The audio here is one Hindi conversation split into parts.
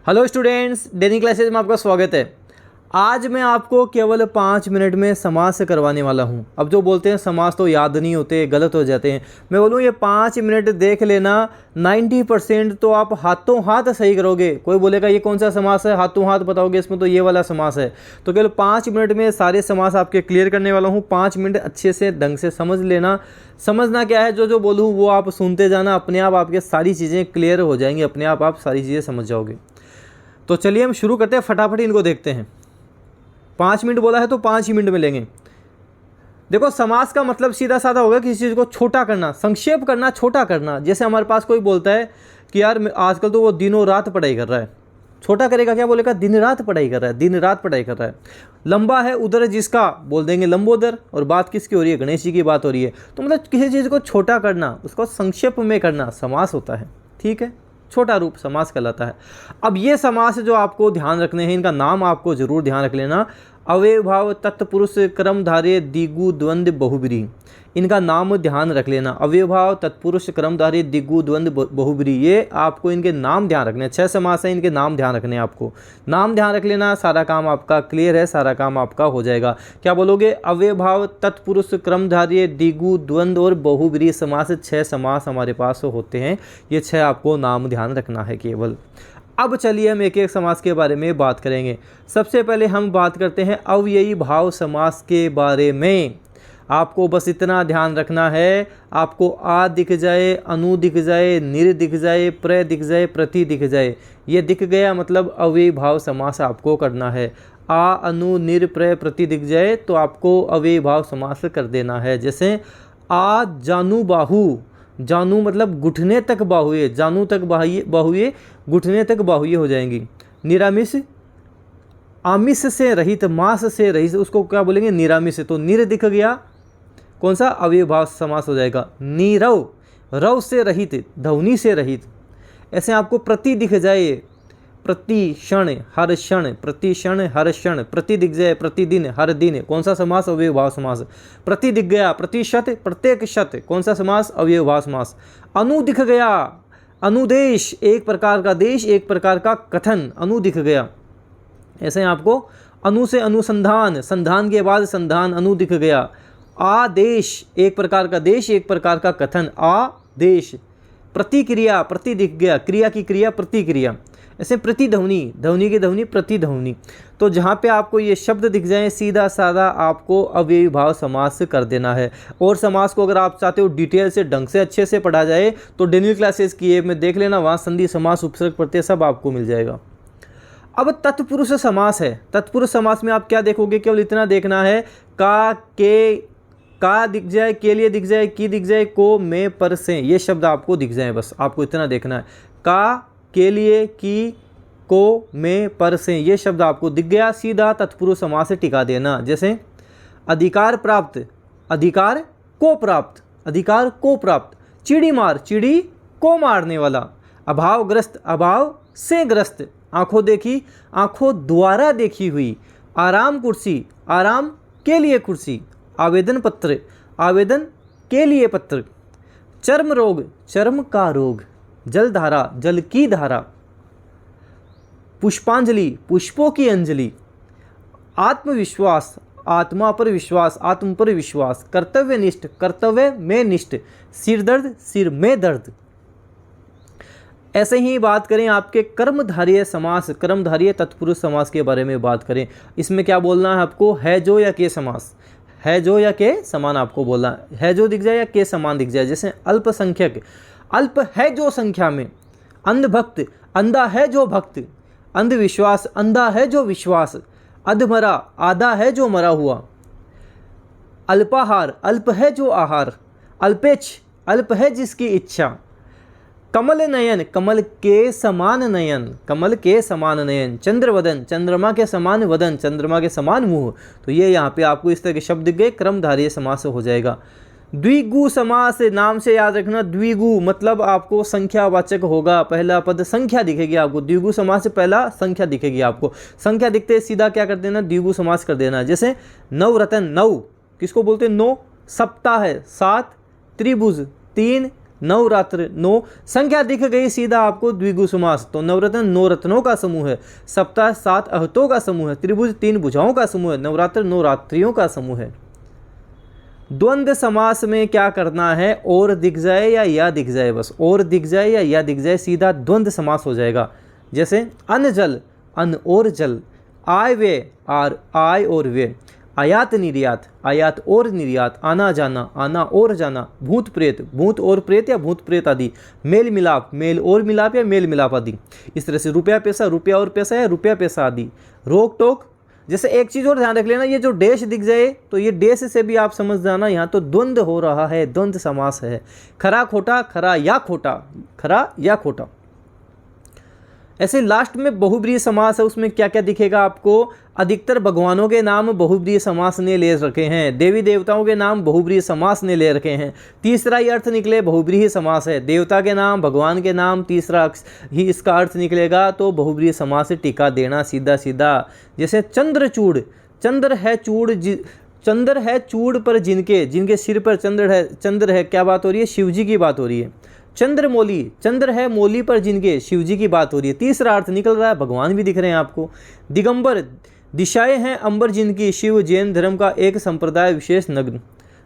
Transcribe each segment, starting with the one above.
हेलो स्टूडेंट्स, डेली क्लासेज में आपका स्वागत है। आज मैं आपको केवल 5 मिनट में समास करवाने वाला हूं। अब जो बोलते हैं समास तो याद नहीं होते, गलत हो जाते हैं। मैं बोलूं ये 5 मिनट देख लेना, 90% तो आप हाथों हाथ सही करोगे। कोई बोलेगा ये कौन सा समास है, हाथों हाथ बताओगे इसमें तो ये वाला समास है। तो केवल 5 मिनट में सारे समास आपके क्लियर करने वाला हूँ। 5 मिनट अच्छे से ढंग से समझ लेना। समझना क्या है, जो बोलूँ वो आप सुनते जाना, अपने आप आपके सारी चीज़ें क्लियर हो जाएंगी, अपने आप सारी चीज़ें समझ जाओगे। तो चलिए हम शुरू करते हैं, फटाफट इनको देखते हैं। 5 मिनट बोला है तो 5 ही मिनट में लेंगे। देखो, समास का मतलब सीधा साधा होगा किसी चीज़ को छोटा करना, संक्षेप करना, छोटा करना। जैसे हमारे पास कोई बोलता है कि यार आजकल तो वो दिनों रात पढ़ाई कर रहा है, छोटा करेगा क्या, बोलेगा दिन रात पढ़ाई कर रहा है, दिन रात पढ़ाई कर रहा है। लंबा है उधर जिसका, बोल देंगे लंबोदर। और बात किसकी हो रही है, गणेश जी की बात हो रही है। तो मतलब किसी चीज़ को छोटा करना, उसको संक्षेप में करना समास होता है। ठीक है, छोटा रूप समास कहलाता है। अब ये समास जो आपको ध्यान रखने हैं, इनका नाम आपको जरूर ध्यान रख लेना। अव्ययभाव तत्पुरुष क्रमधारय द्विगु द्वंद्व बहुब्रीहि, इनका नाम ध्यान रख लेना। अव्ययभाव तत्पुरुष क्रमधारय द्विगु द्वंद्व बहुब्रीहि, ये आपको इनके नाम ध्यान रखने। 6 समास है, इनके नाम ध्यान रखने। आपको नाम ध्यान रख लेना, सारा काम आपका क्लियर है, सारा काम आपका हो जाएगा। क्या बोलोगे, अव्ययभाव तत्पुरुष क्रमधारय द्विगु द्वंद्व और बहुब्रीहि समास। 6 समास हमारे पास होते हैं, ये 6 आपको नाम ध्यान रखना है केवल। अब चलिए हम एक एक समास के बारे में बात करेंगे। सबसे पहले हम बात करते हैं अव्ययी भाव समास के बारे में। आपको बस इतना ध्यान रखना है, आपको आ दिख जाए, अनु दिख जाए, निर दिख जाए, प्र दिख जाए, प्रति दिख जाए, ये दिख गया मतलब अव्ययी भाव समास आपको करना है। आ अनु निर प्र प्रति दिख जाए तो आपको अव्ययी भाव समास कर देना है। जैसे आ जानू बाहु, जानू मतलब घुटने तक बाहुए, जानू तक बाहुए, घुटने तक बाहुए हो जाएंगी। निरामिष, आमिष से रहित, मांस से रहित, उसको क्या बोलेंगे, निरामिष। तो निर दिख गया, कौन सा, अव्ययभाव समास हो जाएगा। नीरव, रव से रहित, ध्वनि से रहित। ऐसे आपको प्रति दिख जाए, प्रति क्षण हर क्षण, प्रति क्षण हर क्षण, प्रति दिख जाए, प्रतिदिन हर दिन, कौन सा समास, अव्ययभाव समास। प्रति दिख गया, प्रतिशत, प्रत्येक शत, कौन सा समास, अव्ययभाव समास। अनु दिख गया, अनुदेश, एक प्रकार का देश, एक प्रकार का कथन, अनु दिख गया। ऐसे आपको अनु से अनुसंधान, संधान के बाद संधान, अनु दिख गया। आदेश, एक प्रकार का देश, एक प्रकार का कथन, आदेश। प्रतिक्रिया, प्रति दिख गया, क्रिया की क्रिया, प्रतिक्रिया। ऐसे प्रतिध्वनि, ध्वनि की ध्वनि, प्रतिध्वनि। तो जहाँ पे आपको ये शब्द दिख जाए, सीधा साधा आपको अव्ययी भाव समास कर देना है। और समास को अगर आप चाहते हो डिटेल से, ढंग से, अच्छे से पढ़ा जाए तो डेली क्लासेस की ऐप में देख लेना, वहाँ संधि समास, उपसर्ग प्रत्यय सब आपको मिल जाएगा। अब तत्पुरुष समास है। तत्पुरुष समास में आप क्या देखोगे, केवल इतना देखना है, का, के, का दिख जाए, के लिए दिख जाए, की दिख जाए, को, में, पर, से, ये शब्द आपको दिख जाए, बस आपको इतना देखना है। का, के लिए, की, को, में, पर, से, ये शब्द आपको दिख गया, सीधा तत्पुरुष समास से टिका देना। जैसे अधिकार प्राप्त, अधिकार को प्राप्त, अधिकार को प्राप्त। चिड़ी मार, चिड़ी को मारने वाला। अभावग्रस्त, अभाव से ग्रस्त। आंखों देखी, आंखों द्वारा देखी हुई। आराम कुर्सी, आराम के लिए कुर्सी। आवेदन पत्र, आवेदन के लिए पत्र। चर्म रोग, चर्म का रोग। जलधारा, जल की धारा। पुष्पांजलि, पुष्पों की अंजलि। आत्मविश्वास, आत्मा पर विश्वास, आत्म पर विश्वास। कर्तव्यनिष्ठ, कर्तव्य में निष्ठ। सिर दर्द, सिर में दर्द। ऐसे ही बात करें आपके कर्मधारय समास, कर्मधारय तत्पुरुष समास के बारे में बात करें, इसमें क्या बोलना है आपको, है जो या के समास। है जो या के समान आपको बोलना है, जो दिख जाए या के समान दिख जाए। जैसे अल्पसंख्यक, अल्प है जो संख्या में। अंधभक्त, अंधा है जो भक्त। अंधविश्वास, अंधा है जो विश्वास। अधमरा, आधा है जो मरा हुआ। अल्पाहार, अल्प है जो आहार। अल्पेच्छ, अल्प है जिसकी इच्छा। कमल नयन, कमल के समान नयन, कमल के समान नयन। चंद्रवदन, चंद्रमा के समान वदन, चंद्रमा के समान मुंह। तो ये यहाँ पे आपको इस तरह के शब्द के क्रमधारय समास हो जाएगा। द्विगु समास, नाम से याद रखना, द्विगु मतलब आपको संख्यावाचक होगा, पहला पद संख्या दिखेगी आपको। द्विगु समास से पहला संख्या दिखेगी आपको। संख्या दिखते सीधा क्या कर देना, द्विगु समास कर देना। जैसे नवरत्न, नौ किसको बोलते हैं, 9। सप्ताह है 7। त्रिभुज 3। नवरात्र 9, संख्या दिख गई सीधा आपको द्विगु समास। तो नवरत्न 9 रत्नों का समूह है, सप्ताह 7 अहतों का समूह है, त्रिभुज 3 भुजाओं का समूह है, नवरात्र 9 रात्रियों का समूह है। द्वंद्व समास में क्या करना है, और दिख जाए या दिख जाए, बस और दिख जाए या दिख जाए, सीधा द्वंद्व समास हो जाएगा। जैसे अन्न जल, अन्न और जल, आय वे आय और वे, आयात निर्यात, आयात और निर्यात, आना जाना, आना और जाना, भूत प्रेत, भूत और प्रेत या भूत प्रेत आदि, मेल मिलाप, मेल और मिलाप या मेल मिलाप आदि। इस तरह से रुपया पैसा, रुपया और पैसा या रुपया पैसा आदि। रोक टोक, जैसे एक चीज़ और ध्यान रख लेना, ये जो डैश दिख जाए तो ये डैश से भी आप समझ जाना यहाँ तो द्वंद्व हो रहा है, द्वंद्व समास है। खरा खोटा, खरा या खोटा, खरा या खोटा। ऐसे लास्ट में बहुब्रीहि समास है, उसमें क्या क्या दिखेगा आपको, अधिकतर भगवानों के नाम बहुब्रीहि समास ने ले रखे हैं, देवी देवताओं के नाम बहुब्रीहि समास ने ले रखे हैं। तीसरा ही अर्थ निकले बहुब्रीहि समास है, देवता के नाम, भगवान के नाम, तीसरा ही इसका अर्थ निकलेगा तो बहुब्रीहि समास से टीका देना सीधा सीधा। जैसे चंद्रचूड़, चंद्र है चूड़, चंद्र है चूड़ पर जिनके सिर पर चंद्र है, क्या बात हो रही है, शिव जी की बात हो रही है। चंद्रमौली, चंद्र है मौली पर जिनके, शिव जी की बात हो रही है। तीसरा अर्थ निकल रहा है, भगवान भी दिख रहे हैं आपको। दिगंबर, दिशाएं हैं अंबर जिनकी, शिव जैन धर्म का एक संप्रदाय विशेष नग्न।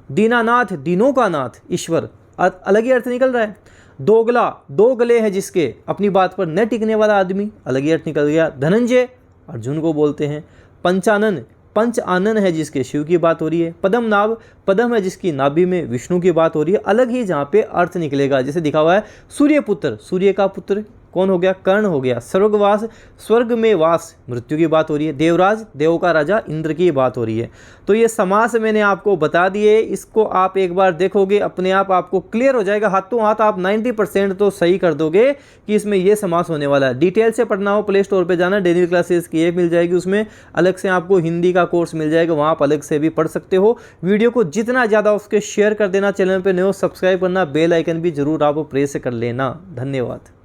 दीनानाथ, दीनों का नाथ, ईश्वर, अलग ही अर्थ निकल रहा है। दोगला, दो गले हैं जिसके, अपनी बात पर न टिकने वाला आदमी, अलग ही अर्थ निकल गया। धनंजय, अर्जुन को बोलते हैं। पंचानन, पंच आनन है जिसके, शिव की बात हो रही है। पदम नाभ, पदम है जिसकी नाभि में, विष्णु की बात हो रही है। अलग ही जहाँ पे अर्थ निकलेगा, जैसे दिखा हुआ है सूर्यपुत्र, सूर्य का पुत्र कौन हो गया, कर्ण हो गया। स्वर्गवास, स्वर्ग में वास, मृत्यु की बात हो रही है। देवराज, देवों का राजा, इंद्र की बात हो रही है। तो ये समास मैंने आपको बता दिए, इसको आप एक बार देखोगे अपने आप आपको क्लियर हो जाएगा, हाथों हाथ आप 90% तो सही कर दोगे कि इसमें ये समास होने वाला है। डिटेल से पढ़ना हो प्ले स्टोर पर जाना, डेली क्लासेस की ऐप मिल जाएगी, उसमें अलग से आपको हिंदी का कोर्स मिल जाएगा, वहाँ आप अलग से भी पढ़ सकते हो। वीडियो को जितना ज़्यादा उसके शेयर कर देना, चैनल पर नए हो सब्सक्राइब करना, बेल आइकन भी जरूर आप प्रेस कर लेना। धन्यवाद।